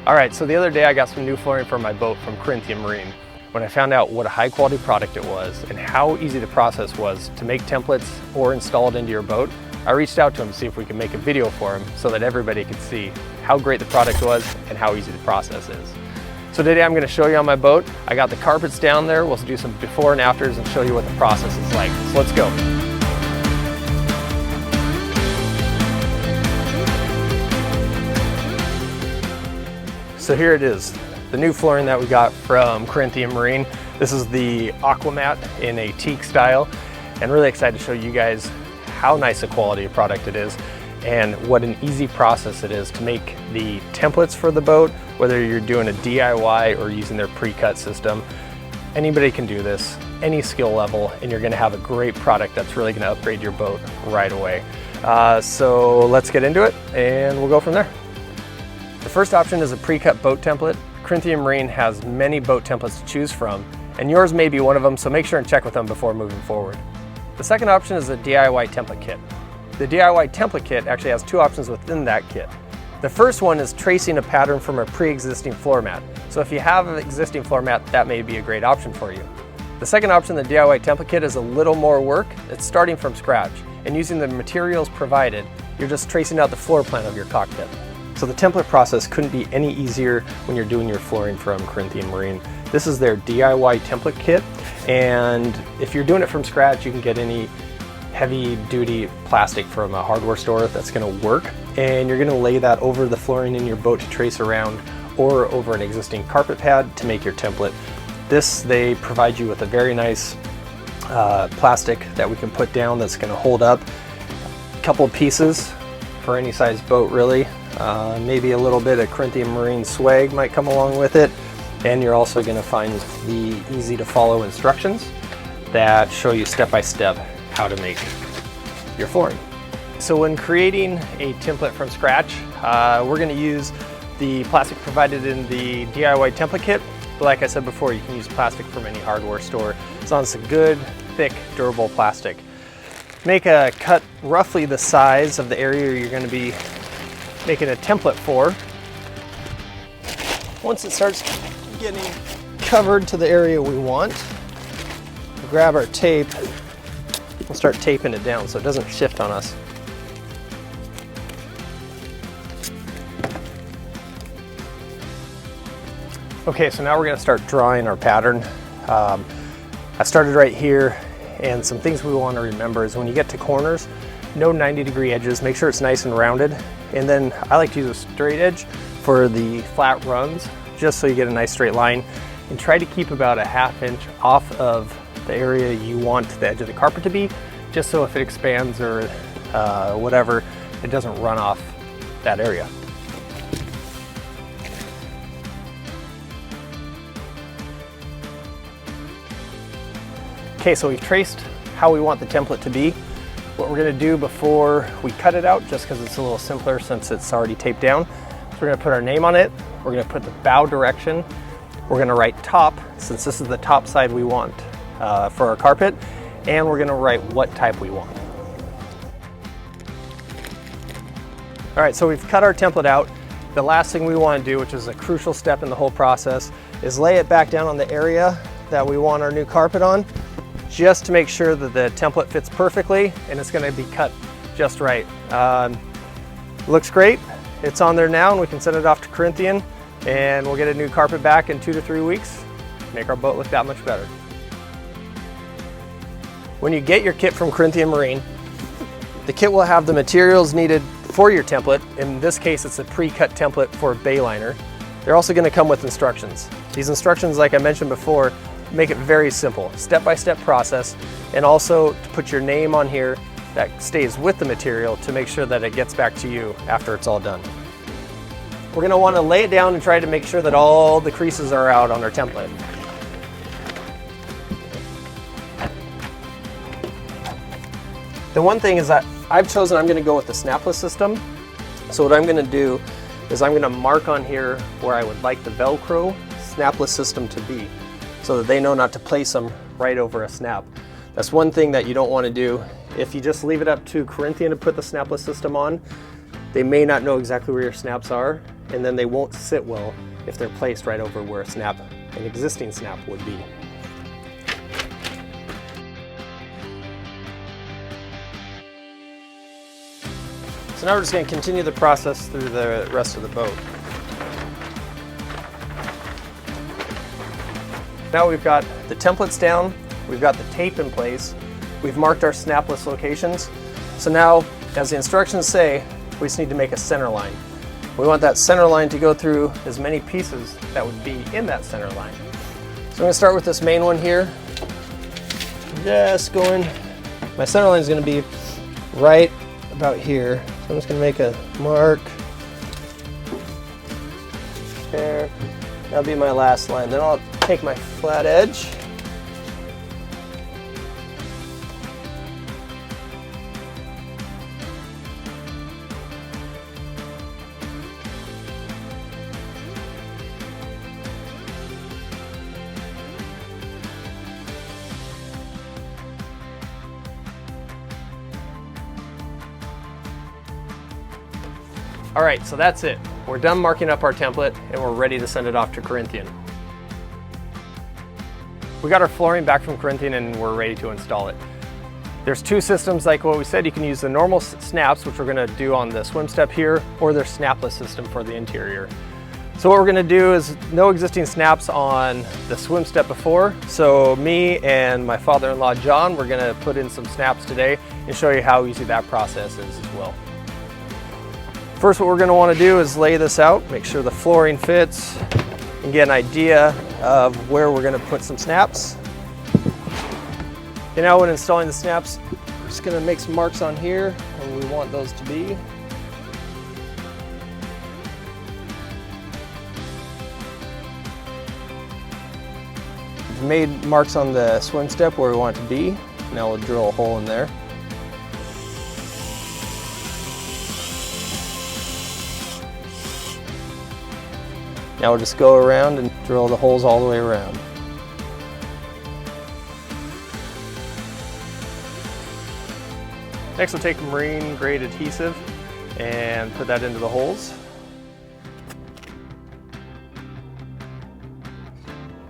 All right, so the other day I got some new flooring for my boat from Corinthian Marine. When I found out what a high quality product it was and how easy the process was to make templates or install it into your boat, I reached out to him to see if we could make a video for him so that everybody could see how great the product was and how easy the process is. So today I'm going to show you on my boat. I got the carpets down there. We'll do some before and afters and show you what the process is like. So let's go. So here it is, the new flooring that we got from Corinthian Marine. This is the Aquamat in a teak style, and really excited to show you guys how nice a quality of product it is and what an easy process it is to make the templates for the boat, whether you're doing a DIY or using their pre-cut system. Anybody can do this, any skill level, and you're gonna have a great product that's really gonna upgrade your boat right away. So let's get into it and we'll go from there. The first option is a pre-cut boat template. Corinthian Marine has many boat templates to choose from, and yours may be one of them, so make sure and check with them before moving forward. The second option is a DIY template kit. The DIY template kit actually has two options within that kit. The first one is tracing a pattern from a pre-existing floor mat. So if you have an existing floor mat, that may be a great option for you. The second option, the DIY template kit, is a little more work. It's starting from scratch, and using the materials provided, you're just tracing out the floor plan of your cockpit. So the template process couldn't be any easier when you're doing your flooring from Corinthian Marine. This is their DIY template kit, and if you're doing it from scratch, you can get any heavy duty plastic from a hardware store that's going to work, and you're going to lay that over the flooring in your boat to trace around, or over an existing carpet pad to make your template. This, they provide you with a very nice plastic that we can put down that's going to hold up a couple of pieces for any size boat really. Maybe a little bit of Corinthian Marine swag might come along with it, and you're also going to find the easy to follow instructions that show you step by step how to make your flooring. So when creating a template from scratch, we're going to use the plastic provided in the DIY template kit, but like I said before, you can use plastic from any hardware store as long as it's a good, thick, durable plastic. Make a cut roughly the size of the area you're going to be making a template for. Once it starts getting covered to the area we want, we'll grab our tape. We'll start taping it down so it doesn't shift on us. Okay, so now we're going to start drawing our pattern. I started right here, and some things we want to remember is when you get to corners, no 90-degree edges. Make sure it's nice and rounded. And then I like to use a straight edge for the flat runs, just so you get a nice straight line. And try to keep about a ½ inch off of the area you want the edge of the carpet to be, just so if it expands or whatever, it doesn't run off that area. Okay, so we've traced how we want the template to be. What we're going to do before we cut it out, just because it's a little simpler since it's already taped down, so we're going to put our name on it. We're going to put the bow direction. We're going to write top, since this is the top side we want for our carpet, and we're going to write what type we want. All right, so we've cut our template out. The last thing we want to do, which is a crucial step in the whole process, is lay it back down on the area that we want our new carpet on, just to make sure that the template fits perfectly and it's going to be cut just right. Looks great. It's on there now, and we can send it off to Corinthian, and we'll get a new carpet back in 2 to 3 weeks. Make our boat look that much better. When you get your kit from Corinthian Marine, the kit will have the materials needed for your template. In this case, it's a pre-cut template for a bay liner. They're also going to come with instructions. These instructions, like I mentioned before, make it very simple, step-by-step process, and also to put your name on here that stays with the material to make sure that it gets back to you after it's all done. We're going to want to lay it down and try to make sure that all the creases are out on our template. The one thing is that I'm going to go with the snapless system. So what I'm going to do is I'm going to mark on here where I would like the Velcro snapless system to be, so that they know not to place them right over a snap. That's one thing that you don't want to do. If you just leave it up to Corinthian to put the snapless system on, they may not know exactly where your snaps are, and then they won't sit well if they're placed right over where an existing snap would be. So now we're just going to continue the process through the rest of the boat. Now we've got the templates down, we've got the tape in place, we've marked our snapless locations. So now, as the instructions say, we just need to make a center line. We want that center line to go through as many pieces that would be in that center line. So I'm going to start with this main one here. Just going, my center line is going to be right about here. So I'm just going to make a mark there. That'll be my last line. Then I'll take my flat edge. All right, so that's it. We're done marking up our template and we're ready to send it off to Corinthian. We got our flooring back from Corinthian and we're ready to install it. There's two systems, like what we said. You can use the normal snaps, which we're gonna do on the swim step here, or their snapless system for the interior. So what we're gonna do is no existing snaps on the swim step before. So me and my father-in-law, John, we're gonna put in some snaps today and show you how easy that process is as well. First, what we're going to want to do is lay this out, make sure the flooring fits, and get an idea of where we're going to put some snaps. Okay, now when installing the snaps, we're just going to make some marks on here where we want those to be. We've made marks on the swim step where we want it to be. Now we'll drill a hole in there. Now we'll just go around and drill the holes all the way around. Next we'll take marine grade adhesive and put that into the holes.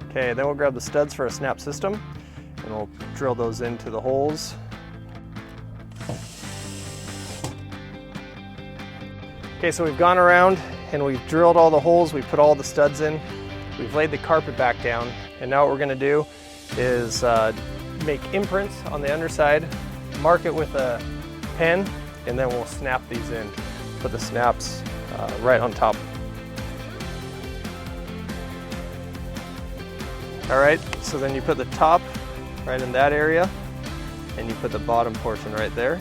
Okay, then we'll grab the studs for a snap system and we'll drill those into the holes. Okay, so we've gone around and we've drilled all the holes, we put all the studs in, we've laid the carpet back down, and now what we're going to do is make imprints on the underside, mark it with a pen, and then we'll snap these in. Put the snaps right on top. Alright, so then you put the top right in that area, and you put the bottom portion right there,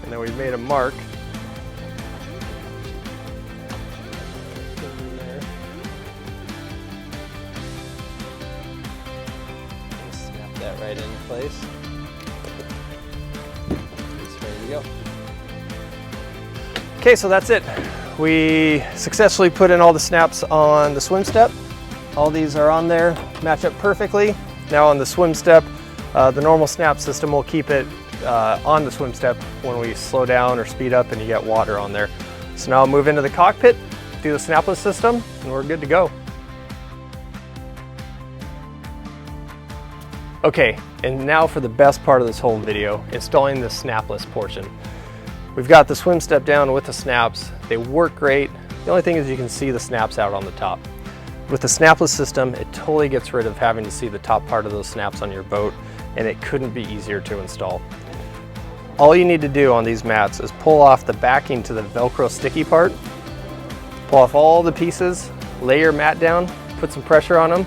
and then we've made a mark. Right in place. It's ready to go. Okay, so that's it. We successfully put in all the snaps on the swim step. All these are on there, match up perfectly. Now on the swim step, the normal snap system will keep it on the swim step when we slow down or speed up and you get water on there. So now I'll move into the cockpit, do the snapless system, and we're good to go. Okay, and now for the best part of this whole video, installing the snapless portion. We've got the swim step down with the snaps. They work great. The only thing is you can see the snaps out on the top. With the snapless system, it totally gets rid of having to see the top part of those snaps on your boat, and it couldn't be easier to install. All you need to do on these mats is pull off the backing to the Velcro sticky part, pull off all the pieces, lay your mat down, put some pressure on them,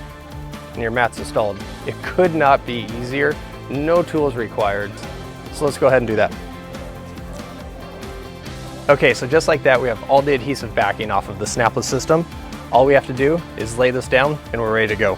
and your mat's installed. It could not be easier. No tools required. So let's go ahead and do that. Okay, so just like that, we have all the adhesive backing off of the snapless system. All we have to do is lay this down and we're ready to go.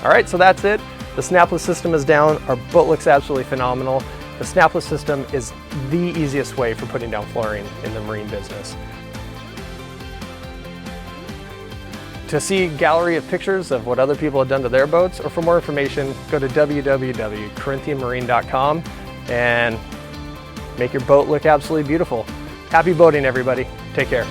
All right, so that's it. The snapless system is down. Our boat looks absolutely phenomenal. The snapless system is the easiest way for putting down flooring in the marine business. To see a gallery of pictures of what other people have done to their boats, or for more information, go to www.corinthianmarine.com and make your boat look absolutely beautiful. Happy boating, everybody. Take care.